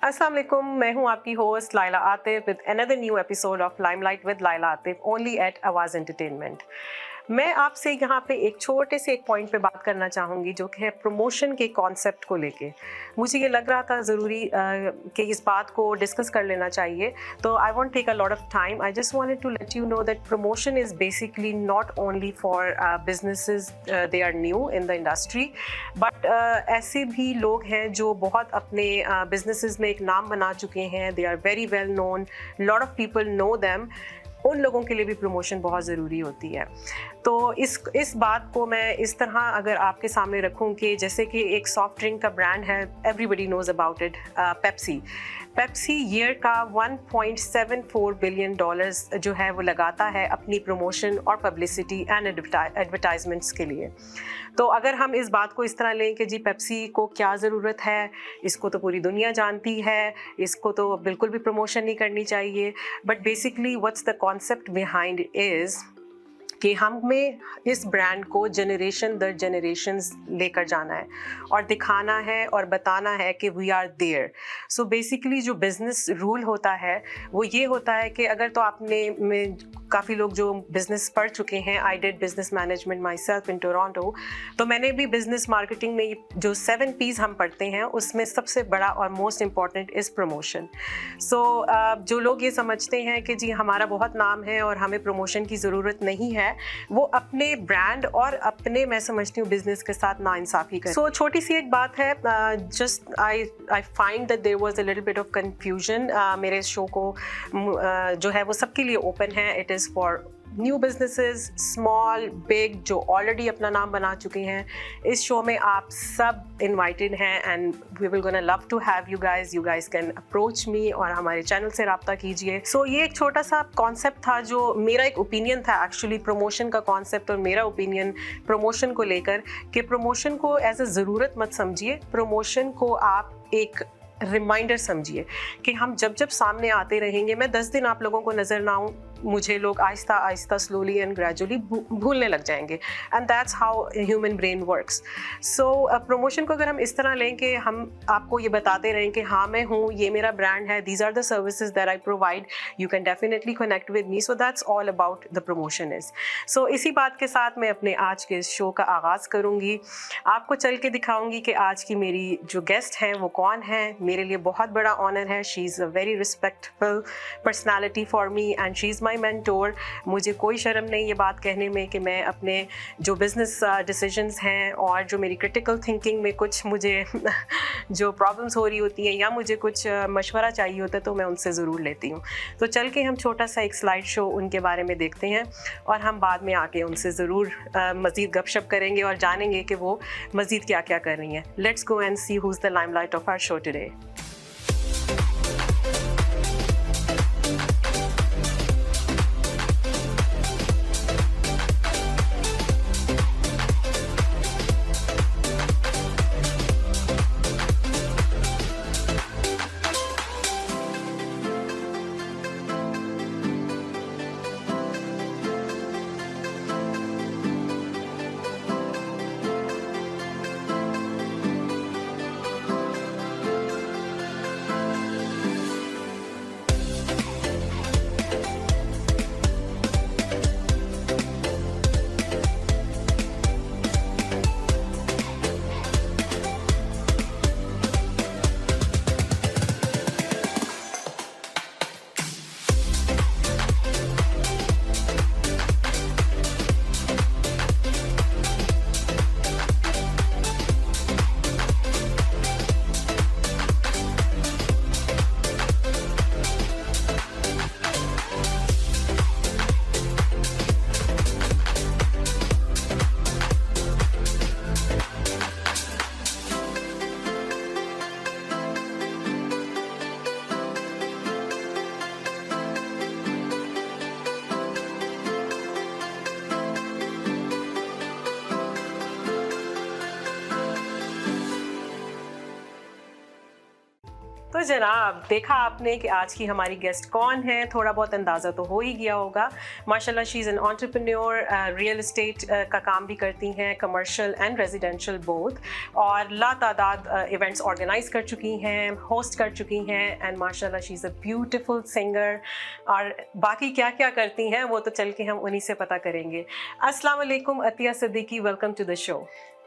अस्सलाम वालेकुम, मैं हूं आपकी host Laila Atif with another new episode of Limelight with Laila Atif only at Aawaz Entertainment. मैं आपसे यहाँ पे एक छोटे से एक पॉइंट पे बात करना चाहूँगी जो कि है प्रमोशन के कॉन्सेप्ट को लेके। मुझे ये लग रहा था ज़रूरी कि इस बात को डिस्कस कर लेना चाहिए, तो I won't take a lot of time. I just wanted to let you know that promotion is basically not only for businesses they are new in the industry, but ऐसे भी लोग हैं जो बहुत अपने बिजनेसेस में एक नाम बना चुके हैं। They are very well known, lot of people know them. उन लोगों के लिए भी प्रमोशन बहुत ज़रूरी होती है। तो इस बात को मैं इस तरह अगर आपके सामने रखूं कि जैसे कि एक सॉफ्ट ड्रिंक का ब्रांड है, everybody nose about it, Pepsi year का $1.74 बिलियन जो है वो लगाता है अपनी प्रमोशन और पब्लिसिटी एंड एडवर्टाइजमेंट्स के लिए। तो अगर हम इस बात को इस तरह लें कि जी पेप्सी को क्या ज़रूरत है, इसको तो पूरी दुनिया जानती है, इसको तो बिल्कुल भी प्रमोशन नहीं करनी चाहिए, but basically what's the concept behind is कि हमें इस ब्रांड को जनरेशन दर जनरेशन्स लेकर जाना है और दिखाना है और बताना है कि we are there. So basically जो बिज़नेस रूल होता है वो ये होता है कि अगर तो आपने में काफ़ी लोग जो बिज़नेस पढ़ चुके हैं, I did business management my self in Toronto, तो मैंने भी बिज़नेस मार्केटिंग में जो 7 P's हम पढ़ते हैं उसमें सबसे बड़ा और मोस्ट इम्पॉर्टेंट इज़ प्रमोशन। सो जो लोग ये समझते हैं कि जी हमारा बहुत नाम है और हमें प्रमोशन की ज़रूरत नहीं है, वो अपने ब्रांड और अपने, मैं समझती हूँ, बिजनेस के साथ नाइंसाफ़ी करें। सो छोटी सी एक बात है, just I find that there was a little bit of confusion. मेरे शो को जो है वो सबके लिए ओपन है। It is for new businesses, small big, जो ऑलरेडी अपना नाम बना चुके हैं। इस शो में आप सब इनवाइटेड हैं and we will gonna love to have you guys can approach me और हमारे चैनल से रब्ता कीजिए। सो ये एक छोटा सा कॉन्सेप्ट था जो मेरा एक ओपिनियन था एक्चुअली प्रमोशन का कॉन्सेप्ट, और मेरा ओपिनियन प्रमोशन को लेकर कि प्रमोशन को एज अ ज़रूरत मत समझिए, प्रमोशन को आप एक रिमाइंडर समझिए कि हम जब जब सामने आते रहेंगे, मैं 10 दिन आप लोगों को नज़र ना आऊँ, मुझे लोग Aahista Aahista slowly and gradually भूलने लग जाएंगे, and that's how human brain works. So promotion को अगर हम इस तरह लें कि हम आपको ये बताते रहें कि हाँ मैं हूँ, ये मेरा ब्रांड है, these are the services that I provide, you can definitely connect with me, so that's all about the promotion is. So इसी बात के साथ मैं अपने आज के इस शो का आगाज़ करूँगी। आपको चल के दिखाऊँगी कि आज की मेरी जो गेस्ट हैं वो कौन है। मेरे लिए बहुत बड़ा ऑनर है। She is a very respectful personality for me and she is my mentor. मुझे कोई शर्म नहीं ये बात कहने में कि मैं अपने जो बिज़नेस डिसीजंस हैं और जो मेरी क्रिटिकल थिंकिंग में कुछ मुझे जो प्रॉब्लम्स हो रही होती हैं या मुझे कुछ मशवरा चाहिए होता है तो मैं उनसे ज़रूर लेती हूँ। तो चल के हम छोटा सा एक स्लाइड शो उनके बारे में देखते हैं और हम बाद में आके उनसे ज़रूर मज़ीद गपशप करेंगे और जानेंगे कि वो मज़ीद क्या क्या कर रही हैं। Let's go and see who is the limelight of our show today. जनाब, देखा आपने कि आज की हमारी गेस्ट कौन है, थोड़ा बहुत अंदाज़ा तो हो ही गया होगा। माशाल्लाह she is an entrepreneur, real estate का काम भी करती हैं, कमर्शियल एंड रेजिडेंशियल बोथ, और लातादाद इवेंट्स ऑर्गेनाइज कर चुकी हैं, होस्ट कर चुकी हैं, एंड माशाल्लाह she is a beautiful singer. और बाकी क्या क्या करती हैं वो तो चल के हम उन्हीं से पता करेंगे। अस्सलाम वालेकुम Atiya Siddiqui, welcome to the show.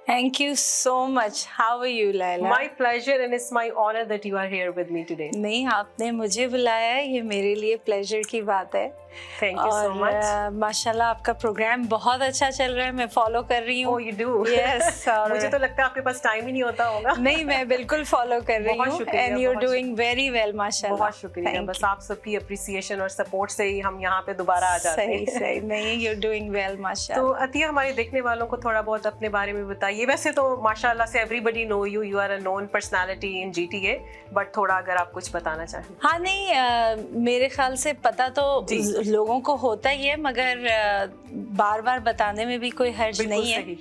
Thank you so much. How are you, Laila? My pleasure and it's my honor that you are here with me today. नहीं, आपने मुझे बुलाया है, ये मेरे लिए प्लेजर की बात है। Thank you so much. माशाल्लाह आपका प्रोग्राम बहुत अच्छा चल रहा है, मैं फॉलो कर रही हूँ। Oh, you do? Yes. और मुझे तो लगता है आपके पास टाइम ही नहीं होता होगा। नहीं, मैं बिल्कुल फॉलो कर रही हूँ। And you're doing very well, माशाल्लाह। बहुत शुक्रिया, बस आप सबकी अप्रिसिएशन और सपोर्ट से ही हम यहाँ पे दोबारा आ जाते हैं। सही नहीं, you're doing well, माशाल्लाह। तो अतिया, हमारे देखने वालों को थोड़ा बहुत अपने बारे में बताइए। वैसे तो माशाल्लाह से everybody know you, you are a known personality in GTA, but थोड़ा अगर आप कुछ बताना चाहें। हाँ नहीं, मेरे ख्याल से पता तो लोगों को होता ही है, मगर बार बार बताने में भी कोई हर्ज नहीं है।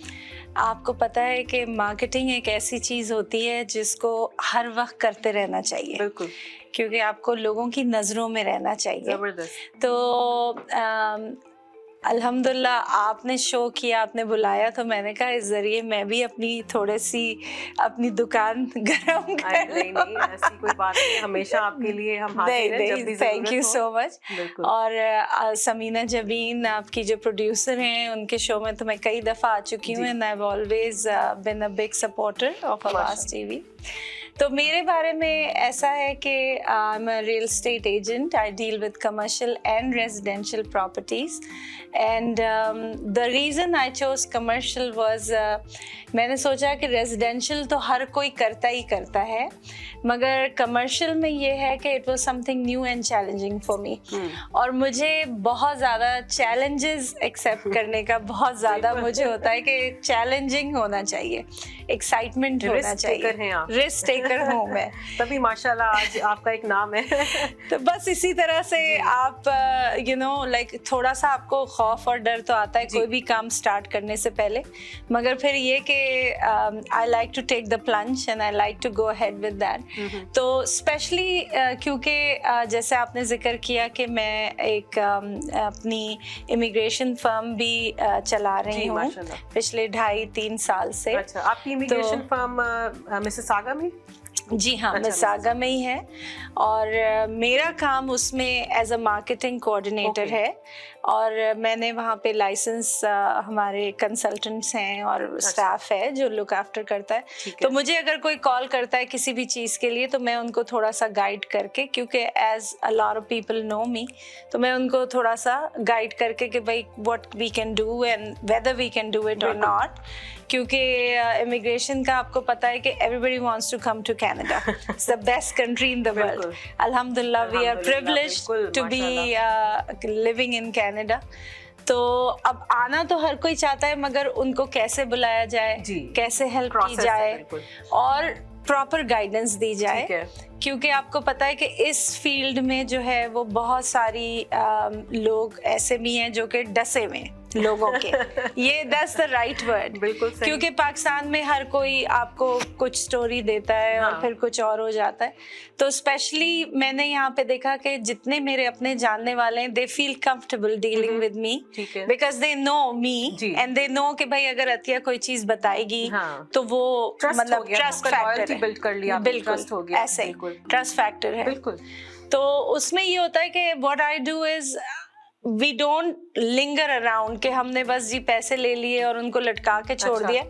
आपको पता है कि मार्केटिंग एक ऐसी चीज़ होती है जिसको हर वक्त करते रहना चाहिए। बिल्कुल, क्योंकि आपको लोगों की नज़रों में रहना चाहिए। जबरदस्त। तो अल्हम्दुलिल्लाह आपने शो किया, आपने बुलाया, तो मैंने कहा इस जरिए मैं भी अपनी दुकान गरम कर नहीं, ऐसी कोई बात नहीं, हमेशा आपके लिए हम हाजिर हैं जब भी ज़रूरत हो। Thank you so much. और समीना जबीन आपकी जो प्रोड्यूसर हैं, उनके शो में तो मैं कई दफ़ा आ चुकी हूँ, and I have always been a big supporter of Awaz TV। तो मेरे बारे में ऐसा है कि I am a real estate agent, I deal with commercial and residential properties, and the reason I chose commercial was, मैंने सोचा कि रेजिडेंशियल तो हर कोई करता ही करता है, मगर कमर्शियल में ये है कि it was something new and challenging for me, और मुझे बहुत ज़्यादा चैलेंजेस एक्सेप्ट करने का बहुत ज़्यादा मुझे होता है कि चैलेंजिंग होना चाहिए, एक्साइटमेंट होना चाहिए, रिस्क टेकर हूँ मैं। तभी माशाल्लाह आज आपका एक नाम है। तो बस इसी तरह से आप यू नो लाइक थोड़ा सा आपको खौफ और डर तो आता है कोई भी काम स्टार्ट करने से पहले, मगर फिर ये कि I like to take the plunge and I like to go ahead with that. तो स्पेशली क्योंकि जैसे आपने जिक्र किया कि मैं एक अपनी इमिग्रेशन फर्म भी चला रही हूँ पिछले 2.5-3 साल से। अच्छा, आपकी इमिग्रेशन फर्म मिसिसागा में? जी हाँ, मिसिसागा में ही है, और मेरा काम उसमें एज अ मार्केटिंग कोऑर्डिनेटर है, और मैंने वहाँ पे लाइसेंस हमारे कंसल्टेंट्स हैं और स्टाफ है जो लुक आफ्टर करता है। तो मुझे अगर कोई कॉल करता है किसी भी चीज़ के लिए, तो मैं उनको थोड़ा सा गाइड करके, क्योंकि as a lot of people know me, तो मैं उनको थोड़ा सा गाइड करके कि भाई what we can do and whether we can do it और नॉट, क्योंकि इमिग्रेशन का आपको पता है कि everybody wants to come to Canada, it's the best country in the world. अल्हम्दुलिल्लाह we are privileged to be living in Canada. तो अब आना तो हर कोई चाहता है, मगर उनको कैसे बुलाया जाए, कैसे हेल्प की जाए और प्रॉपर गाइडेंस दी जाए, क्योंकि आपको पता है कि इस फील्ड में जो है वो बहुत सारी लोग ऐसे भी हैं जो कि डसे हुए हैं लोगों के। ये दैट्स द राइट वर्ड, बिल्कुल सही। क्योंकि पाकिस्तान में हर कोई आपको कुछ स्टोरी देता है और फिर कुछ और हो जाता है। तो स्पेशली मैंने यहाँ पे देखा कि जितने मेरे अपने जानने वाले हैं, they feel comfortable dealing with me because they know me and they know कि भाई अगर अतिया कोई चीज बताएगी तो वो मतलब ट्रस्ट फैक्टर है। बिल्ड कर लिया, बिल्कुल ऐसे ट्रस्ट फैक्टर है। बिल्कुल। तो उसमें ये होता है कि what I do is we don't linger around कि हमने बस जी पैसे ले लिए और उनको लटका के छोड़ दिया।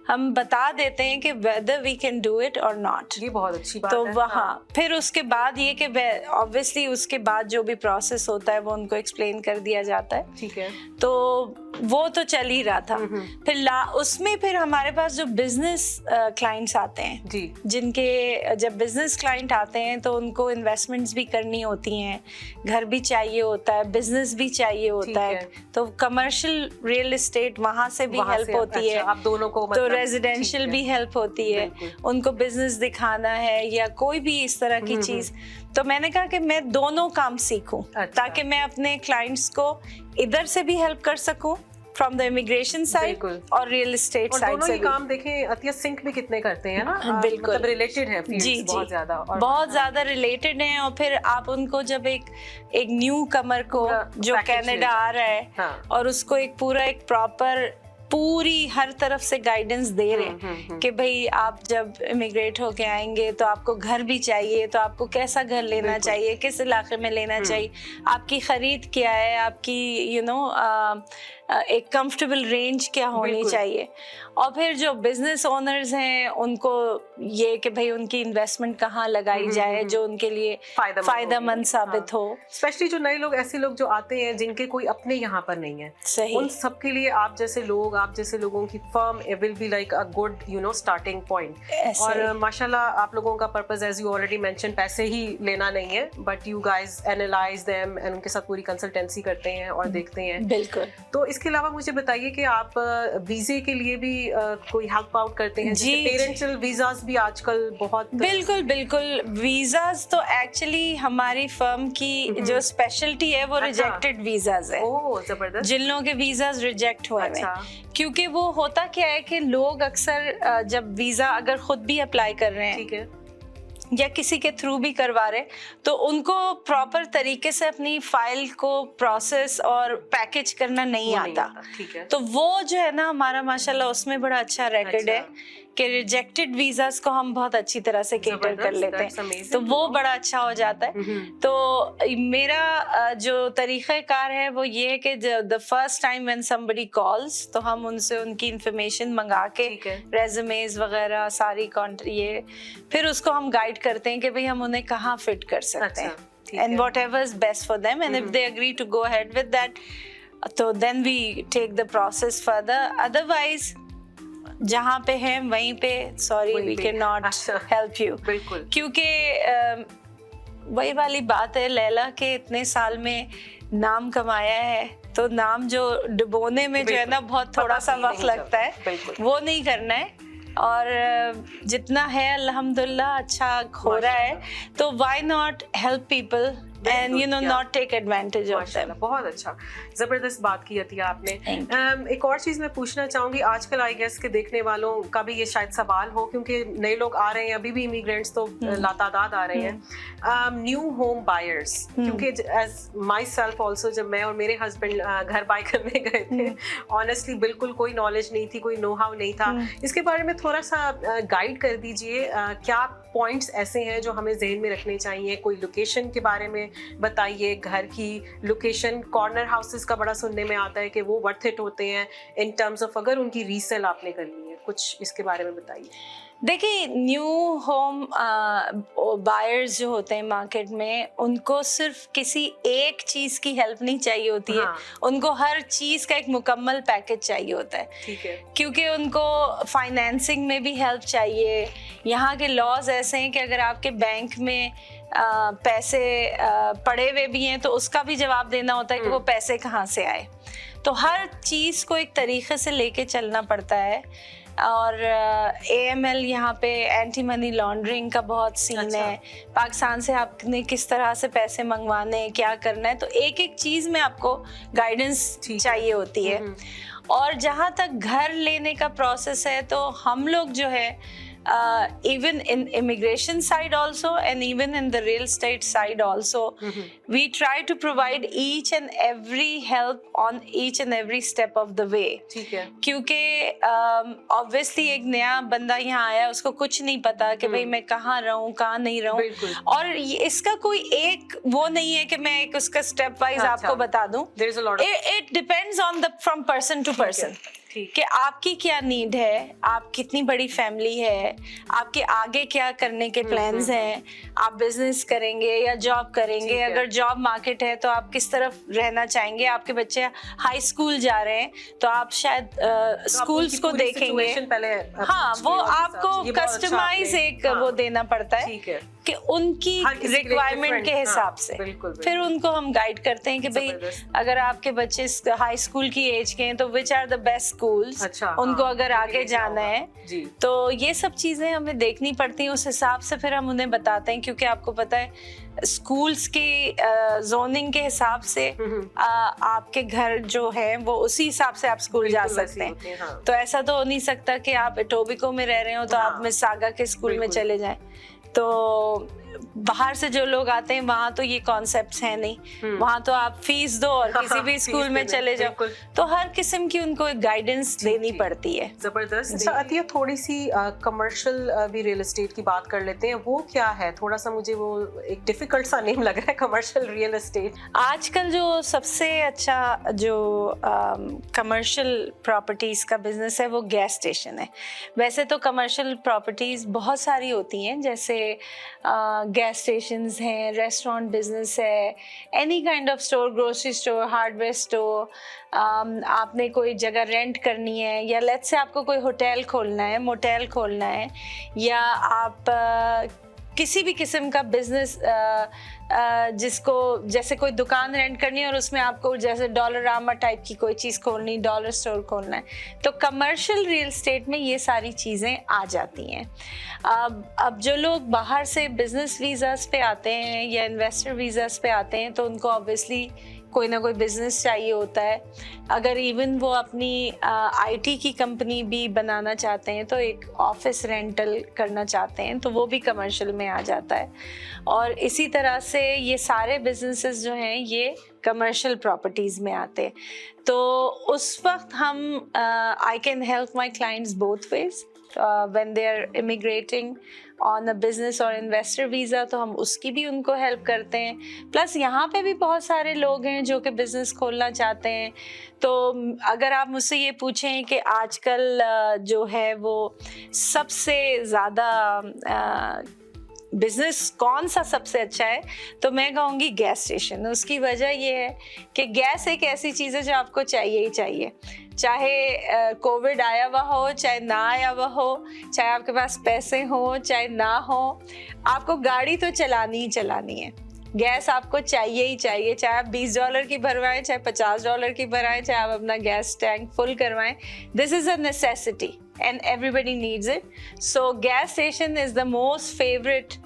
हम बता देते हैं कि whether we can do it और नॉट। ये बहुत अच्छी बात तो है। वहाँ फिर उसके बाद ये कि ऑब्वियसली उसके बाद जो भी प्रोसेस होता है वो उनको एक्सप्लेन कर दिया जाता है। ठीक है। तो वो तो चल ही रहा था। फिर उसमें फिर हमारे पास जो बिजनेस क्लाइंट्स आते हैं जी, जिनके जब बिजनेस क्लाइंट आते हैं तो उनको इन्वेस्टमेंट्स भी करनी होती हैं, घर भी चाहिए होता है, बिजनेस भी चाहिए होता है। तो कमर्शियल रियल एस्टेट वहाँ से भी हेल्प होती है। आप दोनों को तो रेजिडेंशियल भी हेल्प होती है, उनको बिजनेस दिखाना है या कोई भी इस तरह की चीज। तो मैंने कहा कि मैं दोनों काम सीखूं ताकि मैं अपने क्लाइंट्स को इधर से भी हेल्प कर सकूं फ्रॉम द इमिग्रेशन साइड और रियल एस्टेट साइड से दोनों ही काम देखें अतिया सिंक भी कितने करते हैं ना, बिल्कुल मतलब रिलेटेड है फील्ड्स बहुत ज्यादा, और बहुत ज्यादा रिलेटेड हैं। और फिर आप उनको जब एक न्यू कमर को जो कनाडा आ रहा है और उसको एक पूरा एक प्रॉपर पूरी हर तरफ से गाइडेंस दे रहे हैं कि भाई आप जब इमिग्रेट होके आएंगे तो आपको घर भी चाहिए, तो आपको कैसा घर लेना चाहिए, किस इलाके में लेना चाहिए, आपकी खरीद क्या है, आपकी एक कंफर्टेबल रेंज क्या होनी चाहिए। और फिर जो बिजनेस ओनर्स हैं उनको ये कि भाई उनकी इन्वेस्टमेंट कहाँ लगाई जाए जो उनके लिए फायदेमंद साबित हो। स्पेशली जो नए लोग, ऐसे लोग जो आते हैं जिनके कोई अपने यहाँ पर नहीं है, सही, उन सब के लिए आप जैसे लोगों की firm will be like a good starting point. और माशाल्लाह आप लोगों का purpose, as you already mention, पैसे ही लेना नहीं है, but you guys analyse them and उनके साथ पूरी कंसल्टेंसी करते हैं और देखते हैं। बिल्कुल। तो इसके अलावा मुझे बताइए कि आप वीजे के लिए भी कोई हेल्प आउट करते हैं? जी, पेरेंटल वीजास भी आजकल बहुत, बिल्कुल वीजास तो एक्चुअली हमारी फर्म की जो स्पेशलिटी है वो रिजेक्टेड वीजास है। ओह जबरदस्त। जिन लोगों के वीजास रिजेक्ट हुए हैं, क्योंकि वो होता क्या है कि लोग अक्सर जब वीजा अगर खुद भी अप्लाई कर रहे हैं, ठीक है, या किसी के थ्रू भी करवा रहे, तो उनको प्रॉपर तरीके से अपनी फाइल को प्रोसेस और पैकेज करना नहीं आता। ठीक है। तो वो जो है ना हमारा माशाल्लाह उसमें बड़ा अच्छा रिकॉर्ड है कि रिजेक्टेड वीजास को हम बहुत अच्छी तरह से केटर कर लेते हैं, तो वो बड़ा अच्छा हो जाता है। तो मेरा जो तरीक़ाकार है वो ये है कि the first time when somebody calls, तो हम उनसे उनकी इंफॉर्मेशन मंगा के, रेज़्यूमेज वगैरह सारी ये, फिर उसको हम गाइड करते हैं कि भाई हम उन्हें कहाँ फिट कर सकते हैं, and whatever is best for them, and if they agree to go ahead with that, तो then we take the process further. Otherwise जहाँ पे हैं वहीं पे sorry we can not help you. बिल्कुल, क्योंकि वही वाली बात है लैला के इतने साल में नाम कमाया है, तो नाम जो डुबोने में जो है ना बहुत थोड़ा सा वक्त लगता है, वो नहीं करना है। और जितना है अल्हम्दुलिल्लाह अच्छा हो रहा है, तो why not help people and not take advantage of them। बहुत अच्छा, जबरदस्त बात की अतिया आपने। एक और चीज मैं पूछना चाहूंगी, आजकल आई गेस के देखने वालों का भी ये शायद सवाल हो, क्योंकि नए लोग आ रहे हैं, अभी भी इमिग्रेंट्स तो लातादाद आ रहे हैं, न्यू होम बायर्स, क्योंकि एज माई सेल्फ ऑल्सो जब मैं और मेरे हस्बैंड घर बाय करने गए थे, ऑनेस्टली बिल्कुल कोई नॉलेज नहीं थी, कोई नो हाउ नहीं था। इसके बारे में थोड़ा सा गाइड कर दीजिए, क्या पॉइंट्स ऐसे हैं जो हमें ज़हन में रखने चाहिए? कोई लोकेशन के बारे में बताइए, घर की लोकेशन, कॉर्नर हाउसेस का बड़ा सुनने में आता है कि वो वर्थ इट होते हैं इन टर्म्स ऑफ अगर उनकी रीसेल आपने करनी है, कुछ इसके बारे में बताइए। देखिए, न्यू होम बायर्स जो होते हैं मार्केट में, उनको सिर्फ किसी एक चीज की हेल्प नहीं चाहिए होती है, उनको हर चीज का एक मुकम्मल पैकेज चाहिए होता है। ठीक है। क्योंकि उनको फाइनेंसिंग में भी हेल्प चाहिए। यहाँ के लॉज ऐसे हैं कि अगर आपके बैंक में पैसे पड़े हुए भी हैं तो उसका भी जवाब देना होता है कि वो पैसे कहाँ से आए। तो हर चीज को एक तरीके से लेके चलना पड़ता है। और AML यहाँ पे एंटी मनी लॉन्ड्रिंग का बहुत सीन है। पाकिस्तान से आपने किस तरह से पैसे मंगवाने हैं, क्या करना है, तो एक एक चीज़ में आपको गाइडेंस चाहिए होती है। और जहाँ तक घर लेने का प्रोसेस है, तो हम लोग जो है even in immigration side also and even in the real estate side also, we try to provide each and every help on each and every step of the way। ठीक है। क्योंकि obviously एक नया बंदा यहाँ आया, उसको कुछ नहीं पता कि भाई मैं कहाँ रहूँ, कहाँ नहीं रहूँ, और इसका कोई एक वो नहीं है कि मैं एक उसका स्टेप वाइज आपको बता दूँ। It depends on the from person to person कि आपकी क्या नीड है, आप कितनी बड़ी फैमिली है, आपके आगे क्या करने के प्लान्स हैं, आप बिजनेस करेंगे या जॉब करेंगे, अगर जॉब मार्केट है तो आप किस तरफ रहना चाहेंगे, आपके बच्चे हाई स्कूल जा रहे हैं तो आप शायद स्कूल्स को देखेंगे। हाँ, वो आपको कस्टमाइज एक वो देना पड़ता है कि उनकी रिक्वायरमेंट के हिसाब से। फिर उनको हम गाइड करते हैं कि भाई अगर आपके बच्चे हाई स्कूल की एज के हैं तो which are the best schools, अच्छा, उनको हाँ, अगर आगे जाना है जी, तो ये सब चीजें हमें देखनी पड़ती हैं। उस हिसाब से फिर हम उन्हें बताते हैं, क्योंकि आपको पता है स्कूल्स की जोनिंग के हिसाब से आपके घर जो है वो उसी हिसाब से आप स्कूल जा बिल्कुल सकते वैसे हैं। होते हाँ। तो ऐसा तो हो नहीं सकता कि आप इटोबिको में रह रहे हो तो हाँ, आप मिसागा के स्कूल में बिल्कुल। चले जाएं। तो बाहर से जो लोग आते हैं वहाँ तो ये कॉन्सेप्ट्स हैं नहीं, वहाँ तो आप फीस दो और किसी भी फीस स्कूल में देने, चले जाओ। बिल्कुल। तो हर किस्म की उनको एक गाइडेंस देनी जी। पड़ती है। जबरदस्त। अच्छा अतिया, थोड़ी सी कमर्शियल भी रियल एस्टेट की बात कर लेते हैं। वो क्या है? थोड़ा सा मुझे वो एक डिफिकल्ट सा नेम लग रहा है, कमर्शियल रियल एस्टेट। आजकल जो सबसे अच्छा जो कमर्शियल प्रॉपर्टीज का बिजनेस है वो गैस स्टेशन है। वैसे तो कमर्शियल प्रॉपर्टीज बहुत सारी होती हैं, जैसे गैस स्टेशंस हैं, रेस्टोरेंट बिजनेस है, any kind of store, grocery store, hardware store, आपने कोई जगह रेंट करनी है, या लेट्स से आपको कोई होटल खोलना है, मोटेल खोलना है, या आप किसी भी किस्म का बिजनेस जिसको जैसे कोई दुकान रेंट करनी है और उसमें आपको जैसे डॉलरामा टाइप की कोई चीज़ खोलनी, डॉलर स्टोर खोलना है, तो कमर्शियल रियल एस्टेट में ये सारी चीज़ें आ जाती हैं। अब जो लोग बाहर से बिजनेस वीज़ास पे आते हैं या इन्वेस्टर वीज़ास पे आते हैं तो उनको ऑब्वियसली कोई ना कोई बिजनेस चाहिए होता है। अगर इवन वो अपनी आईटी की कंपनी भी बनाना चाहते हैं तो एक ऑफिस रेंटल करना चाहते हैं तो वो भी कमर्शियल में आ जाता है। और इसी तरह से ये सारे बिजनेसेस जो हैं ये कमर्शियल प्रॉपर्टीज़ में आते हैं। तो उस वक्त हम I can help my clients both ways when they are immigrating on a business और investor visa, तो हम उसकी भी उनको हेल्प करते हैं। प्लस यहाँ पे भी बहुत सारे लोग हैं जो कि बिजनेस खोलना चाहते हैं। तो अगर आप मुझसे ये पूछें कि आजकल जो है वो सबसे ज़्यादा बिजनेस कौन सा सबसे अच्छा है, तो मैं कहूँगी गैस स्टेशन। उसकी वजह ये है कि गैस एक ऐसी चीज़ है जो आपको चाहिए ही चाहिए, चाहे कोविड आया हुआ हो, चाहे ना आया हुआ हो, चाहे आपके पास पैसे हो, चाहे ना हो, आपको गाड़ी तो चलानी ही चलानी है। गैस आपको चाहिए ही चाहिए, चाहे आप $20 की भरवाएं, चाहे $50 की भरवाएं, चाहे आप अपना गैस टैंक फुल करवाएं। This is a necessity and everybody needs it. So gas station is the most favorite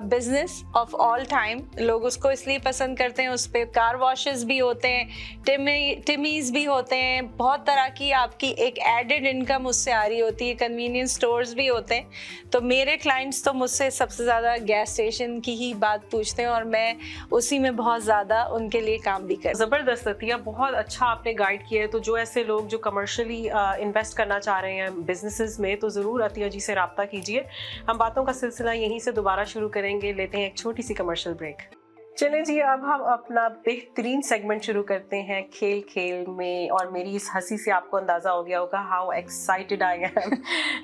business of all time. लोग उसको इसलिए पसंद करते हैं, उस पे कार वॉशेस भी होते हैं, टिमीज भी होते हैं, बहुत तरह की आपकी एक एडेड इनकम उससे आ रही होती है, कन्वीनियंस स्टोर्स भी होते हैं। तो मेरे क्लाइंट्स तो मुझसे सबसे ज़्यादा गैस स्टेशन की ही बात पूछते हैं और मैं उसी में बहुत ज़्यादा उनके लिए काम भी करती हूँ। ज़बरदस्त अतिया, बहुत अच्छा आपने गाइड किया है। तो जो ऐसे लोग जो कमर्शियली इन्वेस्ट करना चाह रहे हैं बिजनेसेस में, तो ज़रूर अतिया जी से रब्ता कीजिए। हम बातों का सिलसिला यहीं से दोबारा शुरू करेंगे। लेते हैं एक छोटी सी कमर्शियल ब्रेक। चलें जी, अब हम अपना बेहतरीन सेगमेंट शुरू करते हैं खेल खेल में। और मेरी इस हंसी से आपको अंदाजा हो गया होगा हाउ एक्साइटेड आई एम।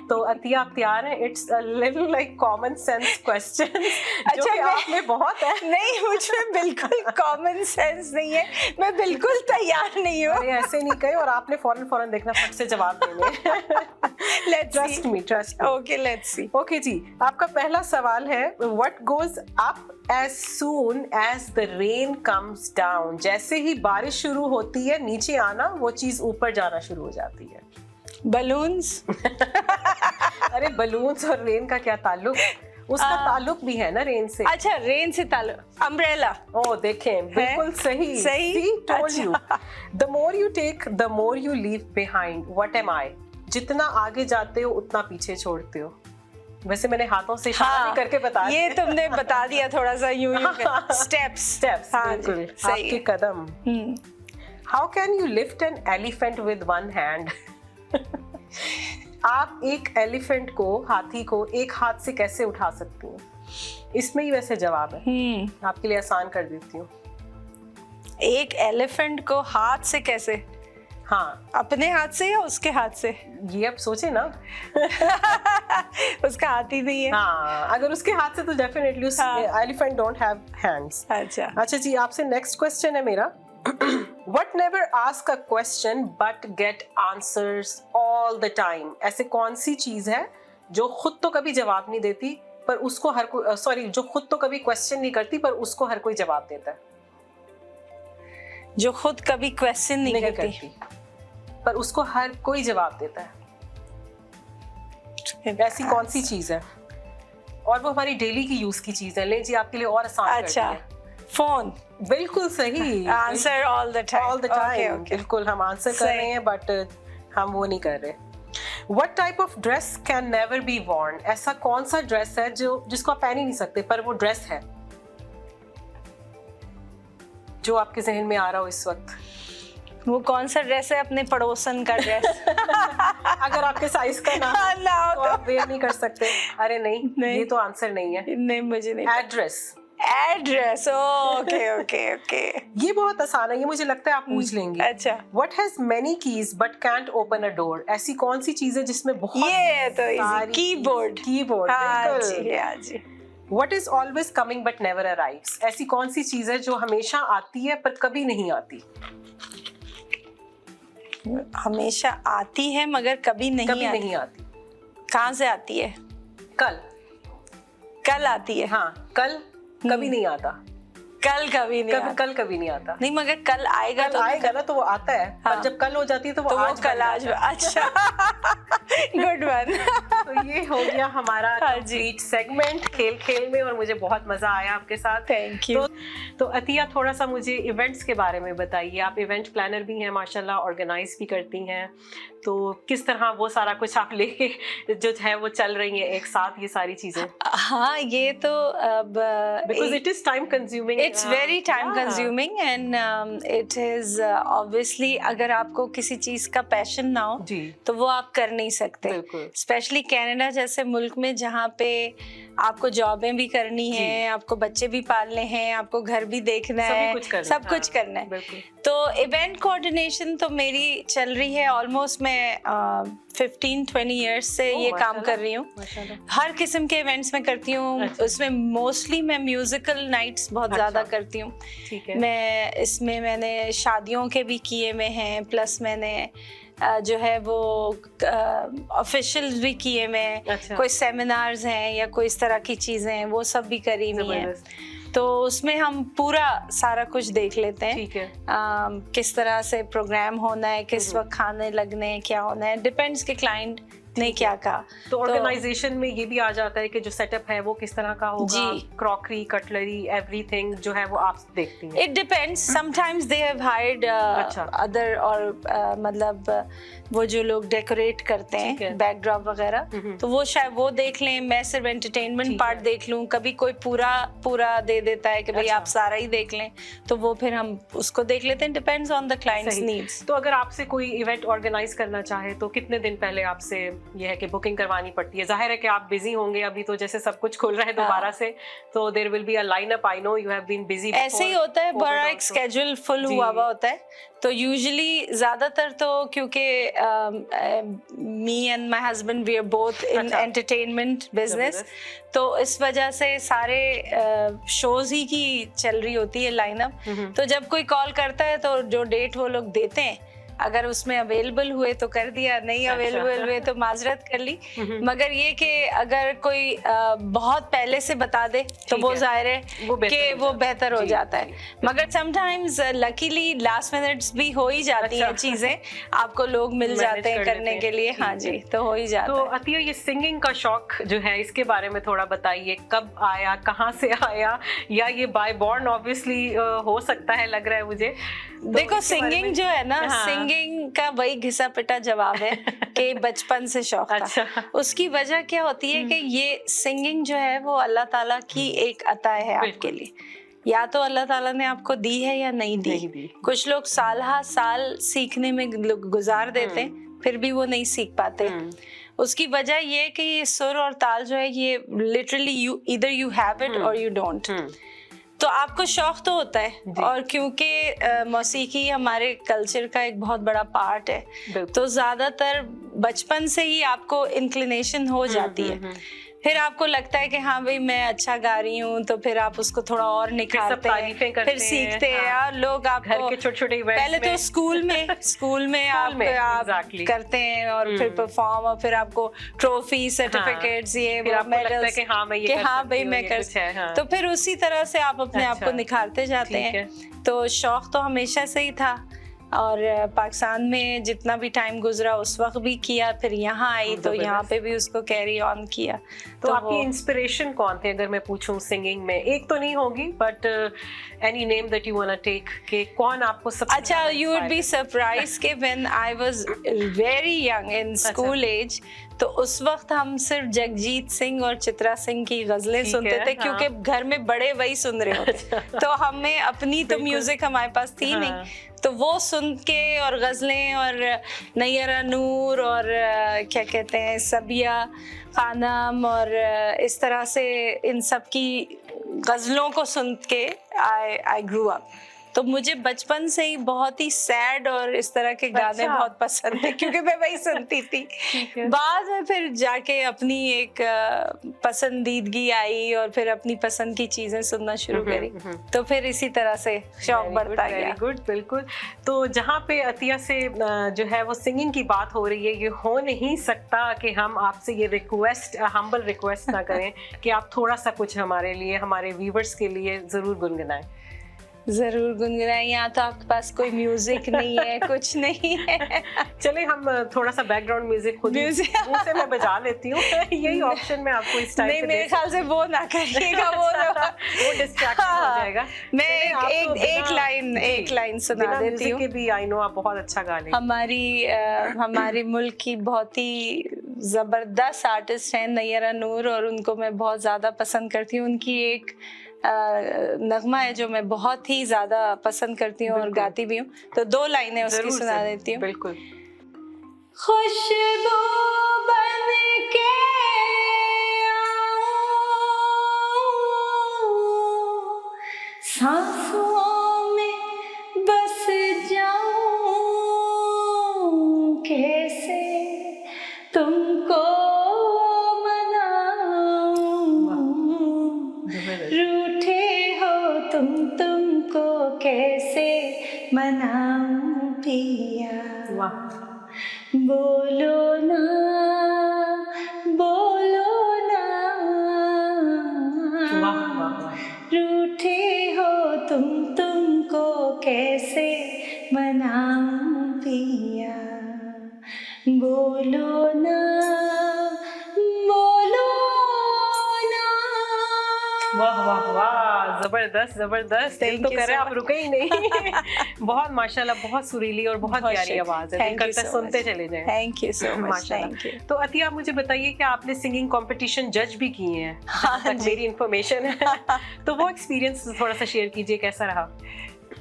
तो अतिया आप तैयार हैं? It's a little like common sense question जो कि आप में बहुत है। नहीं, मुझमें बिल्कुल कॉमन सेंस नहीं है, मैं बिल्कुल तैयार नहीं हूँ। अरे ऐसे नहीं कहे, और आपने फौरन देखना फट से जवाब देने। Trust me. Okay, let's see. Okay जी, आपका पहला सवाल है, what goes up as soon as the rain comes down? जैसे ही बारिश शुरू होती है, नीचे आना, वो चीज ऊपर जाना शुरू हो जाती है। बलून्स। अरे बलून्स और रेन का क्या ताल्लुक? उसका ताल्लुक भी है ना रेन से। अच्छा, रेन से ताल्लुक। अम्ब्रेला। ओ देखें, बिल्कुल सही। सही। See, told you. The more you take, the more you leave behind. What am I? जितना आगे जाते हो उतना पीछे छोड़ते हो। वैसे मैंने हाथों से इशारा भी करके बता दिया। ये तुमने बता दिया थोड़ा सा यूं स्टेप्स। बिल्कुल, आपके कदम। How can you lift an elephant with one hand? आप एक एलिफेंट को, हाथी को एक हाथ से कैसे उठा सकती हैं? इसमें ही वैसे जवाब है, आपके लिए आसान कर देती हूँ। एक एलिफेंट को हाथ से कैसे? हाँ, अपने हाथ से या उसके हाथ से? ये अब सोचे ना। उसका हाथ ही नहीं है। हाँ, अगर उसके हाथ से तो डेफिनेटली उस एलिफेंट डोंट हैव हैंड्स। अच्छा जी, आपसे नेक्स्ट क्वेश्चन है मेरा। What never ask a question but get answers all the time? ऐसे कौन सी चीज है जो खुद तो कभी जवाब नहीं देती पर उसको हर कोई, जो खुद तो कभी क्वेश्चन नहीं करती पर उसको हर कोई जवाब देता है? जो खुद कभी क्वेश्चन नहीं करती। पर उसको हर कोई जवाब देता है? ऐसी कौन सी चीज है? और वो हमारी डेली की यूज की चीज है। ले जी, आपके लिए और आसान कर अच्छा, दिया। फोन। बिल्कुल सही। Answer all the time. All the time. बिल्कुल, हम आंसर कर रहे हैं बट हम वो नहीं कर रहे। What type of dress can never be worn? ऐसा कौन सा ड्रेस है जिसको आप पहन ही नहीं सकते पर वो ड्रेस है, जो आपके जहन में आ रहा हो इस वक्त? वो कौन सा ड्रेस है? अपने पड़ोसन का ड्रेस। अगर आपके साइज का ना हो तो आप वेयर नहीं कर सकते। अरे नहीं, ये तो आंसर नहीं है। नहीं, मुझे नहीं। Address. Address, okay okay okay. ये बहुत आसान है, ये मुझे लगता है आप पूछ लेंगी। अच्छा। What has many keys but can't open a door? ऐसी कौन सी चीज है जिसमें बहुत ये तो इजी, कीबोर्ड। कीबोर्ड, हाँ जी, बिल्कुल। हाँ जी। What is always coming but never arrives? ऐसी कौन सी चीज है जो हमेशा आती है पर कभी नहीं आती? हमेशा आती है मगर कभी नहीं आती। कहाँ से आती है? कल आती है। हाँ, कल कभी नहीं आता। कल कभी नहीं आता। कल कभी नहीं आता। नहीं, मगर कल आएगा तो आएगा ना, तो वो आता है। हाँ। पर जब कल हो जाती है तो वो आज कल आज। अच्छा, गुड वन। तो ये हो गया हमारा हाँ जी। कंप्लीट सेगमेंट खेल में, और मुझे बहुत मजा आया आपके साथ। Thank you. तो अतिया, थोड़ा सा मुझे इवेंट्स के बारे में बताइए। आप इवेंट प्लानर भी हैं माशाल्लाह, ऑर्गेनाइज भी करती हैं, तो किस तरह वो सारा कुछ आप लेके जो है वो चल रही है एक साथ ये सारी चीजें? हाँ, ये तो अब because it is time consuming. It's very time consuming and it is obviously, अगर आपको किसी चीज का पैशन ना हो जी, तो वो आप कर नहीं सकते। बिल्कुल। स्पेशली कनाडा जैसे मुल्क में जहाँ पे आपको जॉबें भी करनी है, आपको बच्चे भी पालने हैं, आपको घर भी देखना है, सब कुछ करना है। तो इवेंट कोऑर्डिनेशन तो मेरी चल रही है ऑलमोस्ट, मैं 15-20 ईयर्स से ये काम कर रही हूँ। हर किस्म के इवेंट्स में करती हूँ। उसमें मोस्टली मैं म्यूजिकल नाइट्स बहुत ज्यादा करती हूँ। मैं इसमें मैंने शादियों के भी किए हुए हैं, प्लस मैंने जो है वो ऑफिशियल भी किए में। कोई सेमिनार्स हैं या कोई इस तरह की चीजें हैं, वो सब भी करी हुई हैं। तो उसमें हम पूरा सारा कुछ देख लेते हैं। ठीक है। किस तरह से प्रोग्राम होना है, किस वक्त खाने लगने हैं, क्या होना है, डिपेंड्स के क्लाइंट ने क्या कहा। तो ऑर्गेनाइजेशन में ये भी आ जाता है कि जो सेटअप है वो किस तरह का होगा, क्रॉकरी, कटलरी, एवरीथिंग जो है वो आप देखती हैं? It depends. Sometimes they have hired other, और मतलब वो जो लोग डेकोरेट करते हैं बैकड्रॉप वगैरह, तो वो शायद वो देख लें, मैं सिर्फ एंटरटेनमेंट पार्ट देख लूं। कभी कोई पूरा दे देता है कि भाई आप सारा ही देख लें, तो वो फिर हम उसको देख लेते हैं। Depends on the clients needs. तो अगर आपसे कोई इवेंट ऑर्गेनाइज करना चाहे तो कितने दिन पहले आपसे ये है कि बुकिंग करवानी पड़ती है? जाहिर है कि आप बिजी होंगे अभी, तो जैसे सब कुछ खुल रहा है दोबारा से, तो there will be a lineup. I know you have been busy. ऐसे ही होता है, बड़ा एक स्केड्यूल फुल हुआ होता है। तो यूजुअली ज्यादातर तो क्योंकि me and my husband we are both in entertainment business, तो इस वजह से सारे शोज ही की चल रही होती है लाइनअप। तो जब कोई कॉल करता है तो जो डेट वो लोग देते हैं, अगर उसमें अवेलेबल हुए तो कर दिया, नहीं अवेलेबल हुए तो माजरत कर ली। मगर ये कि अगर कोई बहुत पहले से बता दे तो वो जाहिर है कि वो बेहतर हो जाता है। मगर समटाइम्स लकीली लास्ट मिनट्स भी हो ही जाती हैं चीजें, आपको लोग मिल जाते हैं करने के लिए। हाँ जी, तो हो ही जाता है। तो अतिया, ये सिंगिंग का शौक जो है इसके बारे में थोड़ा बताइए। कब आया, कहाँ से आया, या ये बाय बॉर्न ऑब्वियसली हो सकता है, लग रहा है मुझे। देखो, सिंगिंग जो है ना, सिंगिंग का वही घिसा पिटा जवाब है कि बचपन से शौक था। उसकी वजह क्या होती है कि ये सिंगिंग जो है वो अल्लाह ताला की एक अता है आपके लिए। या तो अल्लाह ताला ने आपको दी है या नहीं दी। कुछ लोग साल सीखने में गुजार देते हैं, फिर भी वो नहीं सीख पाते। उसकी वजह ये कि ये सुर और ताल जो है ये literally either you have it और यू डोंट। तो आपको शौक तो होता है, और क्योंकि मौसीकी हमारे कल्चर का एक बहुत बड़ा पार्ट है, तो ज्यादातर बचपन से ही आपको इंक्लिनेशन हो जाती है। फिर आपको लगता है कि हाँ भाई मैं अच्छा गा रही हूँ, तो फिर आप उसको थोड़ा और निखारते हैं, फिर सीखते हैं। यार लोग आपको छोटे पहले तो स्कूल में आप करते हैं, और फिर परफॉर्म, और फिर आपको ट्रॉफी, सर्टिफिकेट्स, ये मेडल्स कि हाँ भाई मैं कर। तो फिर उसी तरह से आप अपने आप को निखारते जाते हैं। तो शौक तो हमेशा से ही था, और पाकिस्तान में जितना भी टाइम गुजरा उस वक्त भी किया, फिर यहाँ आई तो यहाँ पे भी उसको कैरी ऑन किया। तो आपकी इंस्पिरेशन कौन थे अगर मैं पूछूं सिंगिंग में? एक तो नहीं होगी but any name that you want to take, कि कौन आपको सबसे अच्छा, यू वुड बी सरप्राइज कि when I was very young in school age, तो उस वक्त हम सिर्फ जगजीत सिंह और चित्रा सिंह की गजलें सुनते थे, क्योंकि घर में बड़े वही सुन रहे होते, तो हमें अपनी तो म्यूजिक हमारे पास थी नहीं, तो वो सुन के और गजलें और नैयरा नूर और क्या कहते हैं सबिया खानम और इस तरह से इन सब की गजलों को सुन के आई ग्रू अप। तो मुझे बचपन से ही बहुत ही सैड और इस तरह के गाने बहुत पसंद थे, क्योंकि मैं वही सुनती थी। बाद में फिर जाके अपनी एक पसंदीदगी आई और फिर अपनी पसंद की चीजें सुनना शुरू करी, तो फिर इसी तरह से शौक बढ़ता गया। वेरी गुड, बिल्कुल। तो जहाँ पे अतिया से जो है वो सिंगिंग की बात हो रही है, ये हो नहीं सकता कि हम आपसे ये रिक्वेस्ट, हम्बल रिक्वेस्ट ना करें कि आप थोड़ा सा कुछ हमारे लिए, हमारे व्यूवर्स के लिए जरूर गुनगुनाएं। जरूर गुनगुनाएं। यहाँ तो आपके पास कोई म्यूजिक नहीं है, कुछ नहीं है। चले हम थोड़ा सा बैकग्राउंड म्यूजिक खुद मुंह से मैं बजा लेती हूँ। यही ऑप्शन मैं आपको इस टाइम नहीं, मेरे ख्याल से वो ना करिएगा, वो डिस्ट्रैक्शन हो जाएगा। मैं एक लाइन सुना देती हूँ। भी आई नो आप बहुत अच्छा गा लेंगे। हमारी मुल्क की बहुत ही जबरदस्त आर्टिस्ट हैं नैयरा नूर, और उनको मैं बहुत ज्यादा पसंद करती हूँ। उनकी एक नगमा है जो मैं बहुत ही ज्यादा पसंद करती हूँ और गाती भी हूँ, तो 2 लाइनें उसकी सुना देती हूँ। बिल्कुल। खुशबू बन के आऊं, सांसों में बस जाऊं, कैसे तुमको तुमको कैसे मनाऊं पिया, बोलो ना रूठे हो तुमको कैसे मनाऊं पिया, बोलो ना। वाह वाह वाह, जबरदस्त जबरदस्त। दिल तो करे आप रुके ही नहीं। बहुत माशाल्लाह, बहुत सुरीली और बहुत प्यारी आवाज है, दिल करता है सुनते चले जाएं। Thank you so much, thank you. तो अतिया, आप मुझे बताइए कि आपने सिंगिंग कंपटीशन जज भी किए हैं, हाँ, मेरी इंफॉर्मेशन है। तो वो एक्सपीरियंस थोड़ा सा शेयर कीजिए, कैसा रहा?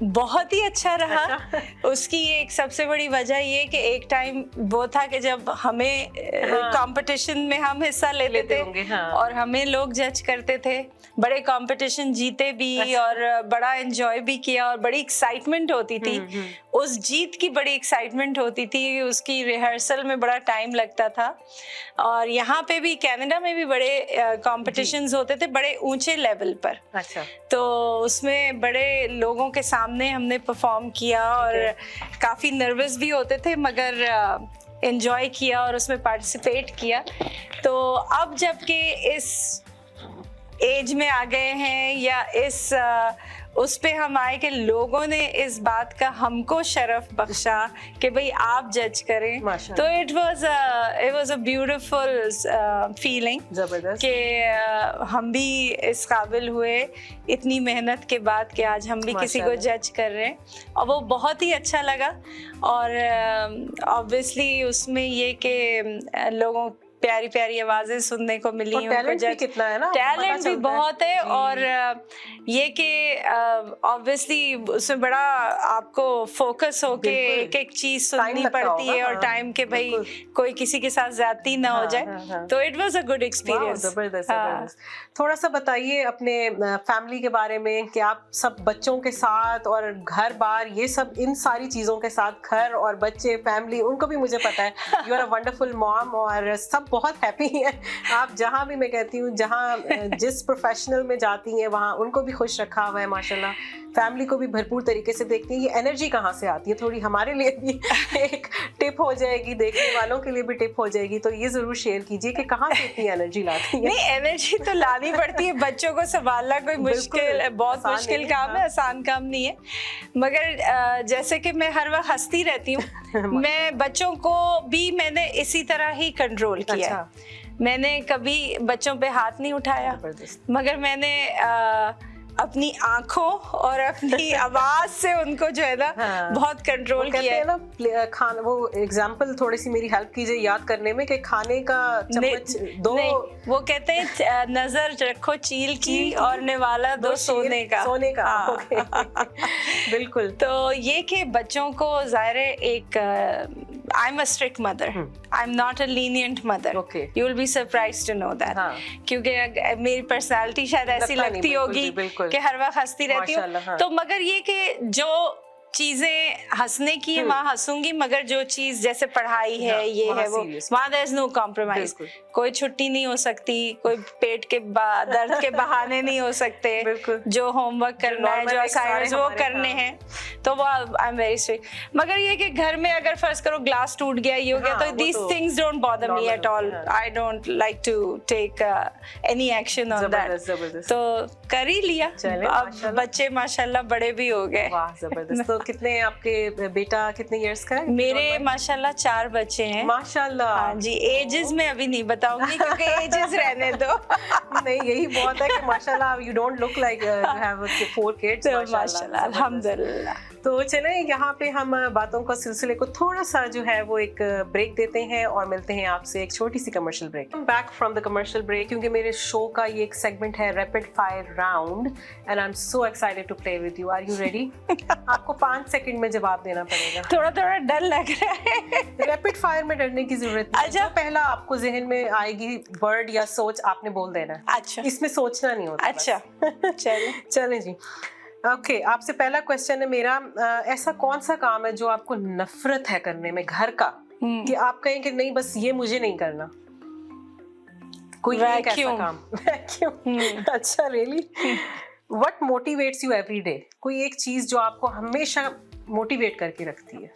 बहुत ही अच्छा रहा। उसकी एक सबसे बड़ी वजह ये कि एक टाइम वो था कि जब हमें कंपटीशन में हम हिस्सा लेते थे और हमें लोग जज करते थे, बड़े कंपटीशन जीते भी और बड़ा एंजॉय भी किया और बड़ी एक्साइटमेंट होती थी। उस जीत की बड़ी एक्साइटमेंट होती थी, उसकी रिहर्सल में बड़ा टाइम लगता था। और यहाँ पे भी कनाडा में भी बड़े कॉम्पिटिशन्स होते थे, बड़े ऊंचे लेवल पर। अच्छा। तो उसमें बड़े लोगों के सामने हमने परफॉर्म किया और काफ़ी नर्वस भी होते थे, मगर एंजॉय किया और उसमें पार्टिसिपेट किया। तो अब जबकि इस एज में आ गए हैं या इस उस पे हम आए कि लोगों ने इस बात का हमको शरफ बख्शा कि भाई आप जज करें, तो it was a beautiful feeling कि हम भी इस काबिल हुए इतनी मेहनत के बाद कि आज हम भी किसी को जज कर रहे हैं, और वो बहुत ही अच्छा लगा। और ऑब्वियसली उसमें ये कि लोगों प्यारी प्यारी आवाजें सुनने को मिली, टैलेंट भी कितना है ना, टैलेंट भी बहुत है। और ये कि ऑब्वियसली उसमें बड़ा आपको फोकस होके एक एक चीज सुननी पड़ती है और टाइम के भाई कोई किसी के साथ ज्यादती ना हो जाए। तो it was a good experience. जबरदस्त। थोड़ा सा बताइए अपने फैमिली के बारे में कि आप सब बच्चों के साथ और घर बार ये सब, इन सारी चीजों के साथ, घर और बच्चे, फैमिली, उनको भी मुझे पता है you are a wonderful mom और सब बहुत हैप्पी हैं। आप जहाँ भी, मैं कहती हूँ जहाँ जिस प्रोफेशनल में जाती हैं वहाँ उनको भी खुश रखा हुआ है माशाल्लाह, फैमिली को भी भरपूर तरीके से देखती हैं। ये एनर्जी कहाँ से आती है, थोड़ी हमारे लिए भी एक टिप हो जाएगी, देखने वालों के लिए भी टिप हो जाएगी, तो ये जरूर शेयर कीजिए कि कहाँ से इतनी एनर्जी लाती है। नहीं, एनर्जी तो लानी पड़ती है, बच्चों को संभालना कोई मुश्किल, बहुत मुश्किल काम है, आसान काम नहीं है। मगर जैसे कि मैं हर वक्त हंसती रहती हूँ, मैं बच्चों को भी मैंने इसी तरह ही कंट्रोल किया। अच्छा। मैंने कभी बच्चों पे हाथ नहीं उठाया, मगर मैंने अपनी आंखों और अपनी आवाज से उनको जो है ना बहुत कंट्रोल किया है ना। खाना, वो एग्जांपल थोड़ी सी मेरी हेल्प कीजिए याद करने में, कि खाने का चम्मच दो, नहीं, वो कहते हैं नजर रखो चील की और निवाला दो सोने का। सोने का, ओके। बिल्कुल। तो ये कि बच्चों को ज़ाहिर है, एक I am a strict mother, I am not a lenient mother, you will be surprised to know that, क्योंकि मेरी पर्सनालिटी शायद ऐसी लगती होगी कि हर वक्त हंसती रहती हूँ। तो मगर ये कि जो चीजें हंसने की है वहाँ हंसूंगी, मगर जो चीज जैसे पढ़ाई है, ये है वो, वहाँ देयर इज नो कॉम्प्रोमाइज। कोई छुट्टी नहीं हो सकती, कोई पेट के दर्द के बहाने नहीं हो सकते, जो होमवर्क करना है, जो असाइनमेंट्स वो करने हैं, तो वो आई एम वेरी स्ट्रिक्ट। मगर ये कि घर में अगर फर्ज करो ग्लास टूट गया, ये हो गया, तो these things don't bother me at all. I don't like to take any action on that. तो कर ही लिया। अब बच्चे माशाल्लाह बड़े भी हो गए। वाह, जबरदस्त। तो कितने आपके बेटा कितने इयर्स का है? मेरे माशाल्लाह 4 बच्चे हैं। माशाल्लाह। हाँ जी, एजेस में अभी नहीं बताऊंगी क्योंकि एजेस रहने दो। नहीं, यही बहुत है कि माशाल्लाह you don't look like you have 4 kids. माशाल्लाह, अल्हम्दुलिल्लाह। तो चलें, यहाँ पे हम बातों का सिलसिले को थोड़ा सा जो है वो एक ब्रेक देते हैं और मिलते हैं आपसे एक छोटी सी commercial break. Back from the commercial break, क्योंकि मेरे शो का ये एक सेगमेंट है rapid fire round, and I am so excited to play with you. Are you ready? आपको 5 सेकंड में जवाब देना पड़ेगा। थोड़ा डर लग रहा है। रैपिड फायर में डरने की जरूरत नहीं। जो पहला आपको जहन में आएगी वर्ड या सोच, आपने बोल देना है। अच्छा, इसमें सोचना नहीं होता। अच्छा, चलें जी। ओके, आपसे पहला क्वेश्चन है मेरा, ऐसा कौन सा काम है जो आपको नफरत है करने में, घर का, कि आप कहें कि नहीं बस ये मुझे नहीं करना? कोई एक ऐसा काम? वैक्यूम। अच्छा, really? What motivates you every day? कोई एक चीज जो आपको हमेशा मोटिवेट करके रखती है?